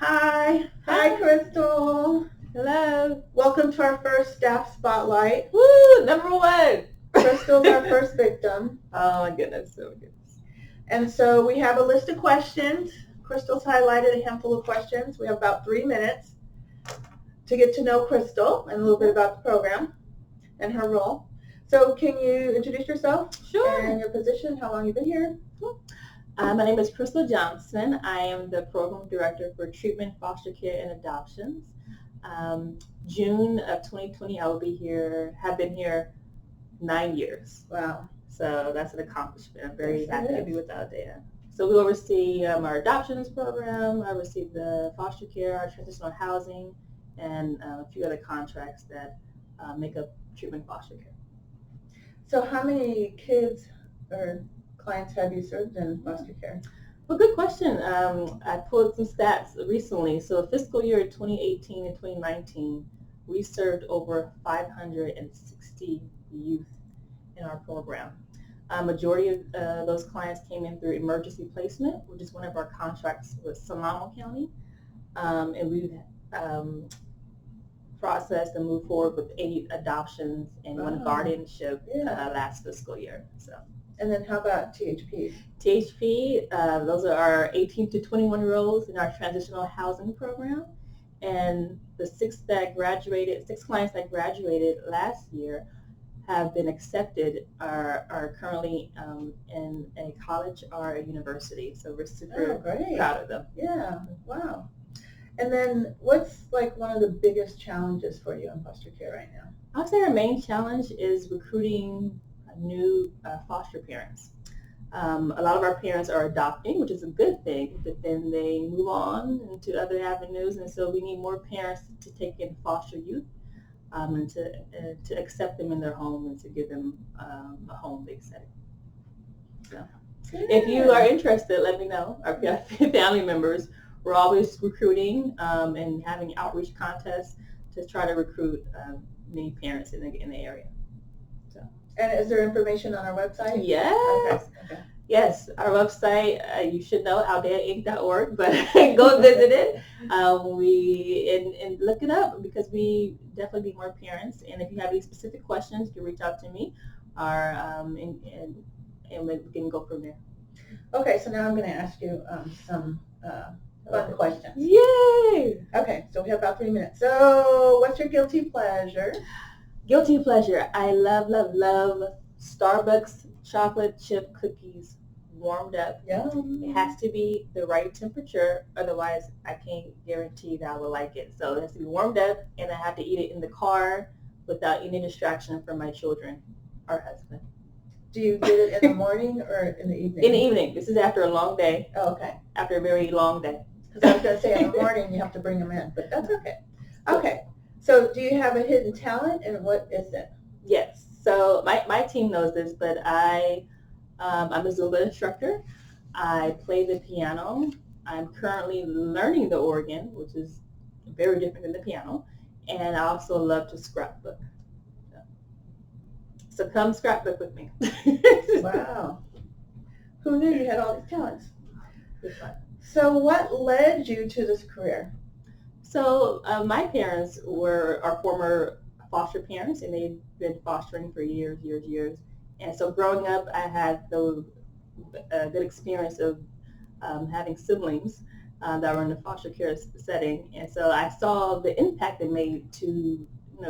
Hi. Hi, Krystal. Hello. Welcome to our first staff spotlight. Woo! Number one. Krystal's our first victim. Oh my goodness. Oh my goodness. And so we have a list of questions. Krystal's highlighted a handful of questions. We have about 3 minutes to get to know Krystal and a little bit about the program and her role. So can you introduce yourself? Sure. And your position, how long you've been here? My name is Krystal Johnson. I am the program director for treatment, foster care, and adoptions. June of 2020, I will be here. Have been here 9 years. Wow. So that's an accomplishment. I'm very Yes, it happy to is. be with Aldea. So we oversee our adoptions program. I oversee the foster care, our transitional housing, and a few other contracts that make up treatment foster care. So how many kids or clients have you served in foster care? Well, good question. I pulled some stats recently. So fiscal year 2018 and 2019, we served over 560 youth in our program. Majority of those clients came in through emergency placement, which is one of our contracts with Solano County. And we've processed and moved forward with 8 adoptions and 1 guardianship last fiscal year. So. And then how about THP? THP, those are our 18 to 21-year-olds in our transitional housing program. And the 6 clients that graduated last year have been accepted, are currently in a college or a university. So we're super proud of them. Yeah, wow. And then what's like one of the biggest challenges for you in foster care right now? I'll say our main challenge is recruiting new foster parents. A lot of our parents are adopting, which is a good thing, but then they move on into other avenues, and so we need more parents to take in foster youth and to accept them in their home and to give them a home-based setting. So, if you are interested, let me know. Our family members, we're always recruiting and having outreach contests to try to recruit many parents in the area. And is there information on our website? Yes. Okay. Yes, our website, you should know, aldeainc.org, but go visit it. And look it up because we definitely need more parents. And if you have any specific questions, you can reach out to me and we can go from there. Okay, so now I'm going to ask you some fun questions. Yay! Okay, so we have about 3 minutes. So what's your guilty pleasure? Guilty pleasure. I love Starbucks chocolate chip cookies warmed up. Yum. It has to be the right temperature, otherwise I can't guarantee that I will like it. So it has to be warmed up, and I have to eat it in the car without any distraction from my children or husband. Do you get it in the morning or in the evening? In the evening. This is after a long day. Oh, okay. After a very long day. Because I was going to say in the morning you have to bring them in, but that's okay. Okay. So do you have a hidden talent, and what is it? Yes. So my team knows this, but I'm a Zumba instructor. I play the piano. I'm currently learning the organ, which is very different than the piano. And I also love to scrapbook. So come scrapbook with me. Wow. Who knew you had all these talents? So what led you to this career? So my parents are former foster parents, and they've been fostering for years. And so growing up, I had the good experience of having siblings that were in the foster care setting. And so I saw the impact it made to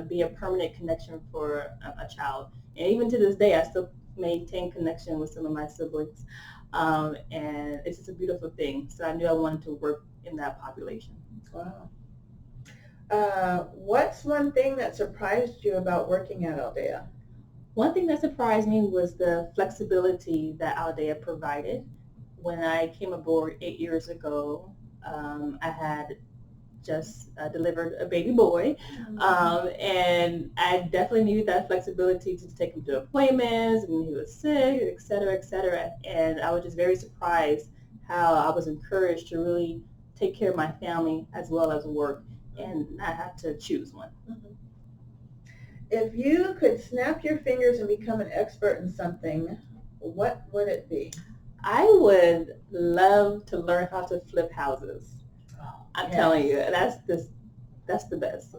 be a permanent connection for a child. And even to this day, I still maintain connection with some of my siblings. And it's just a beautiful thing. So I knew I wanted to work in that population. Wow. What's one thing that surprised you about working at Aldea? One thing that surprised me was the flexibility that Aldea provided. When I came aboard 8 years ago, I had just delivered a baby boy, and I definitely needed that flexibility to take him to appointments when he was sick, et cetera, et cetera. And I was just very surprised how I was encouraged to really take care of my family as well as work, and not have to choose one. Mm-hmm. If you could snap your fingers and become an expert in something, what would it be? I would love to learn how to flip houses. I'm telling you, that's the best.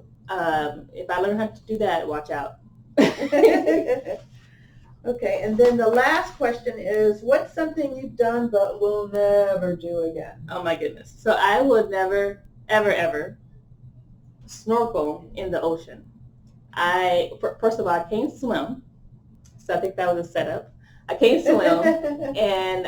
If I learn how to do that, watch out. Okay, and then the last question is, what's something you've done but will never do again? Oh my goodness. So I would never, ever, ever snorkel in the ocean. First of all, I can't swim, so I think that was a setup. I can't swim, and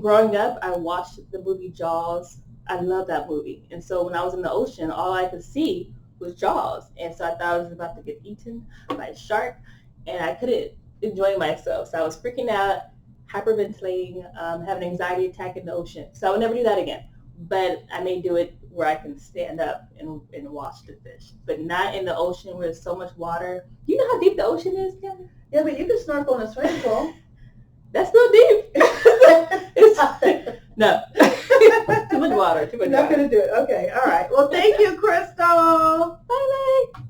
growing up, I watched the movie Jaws. I love that movie, and so when I was in the ocean, all I could see was Jaws, and so I thought I was about to get eaten by a shark, and I couldn't enjoy myself. So I was freaking out, hyperventilating, having an anxiety attack in the ocean. So I would never do that again. But I may do it where I can stand up and watch the fish, but not in the ocean where there's so much water. You know how deep the ocean is, Kevin? Yeah, but you can snorkel in a swimming pool. That's still deep. No. Too much water. Not going to do it. Okay. All right. Well, thank you, Krystal.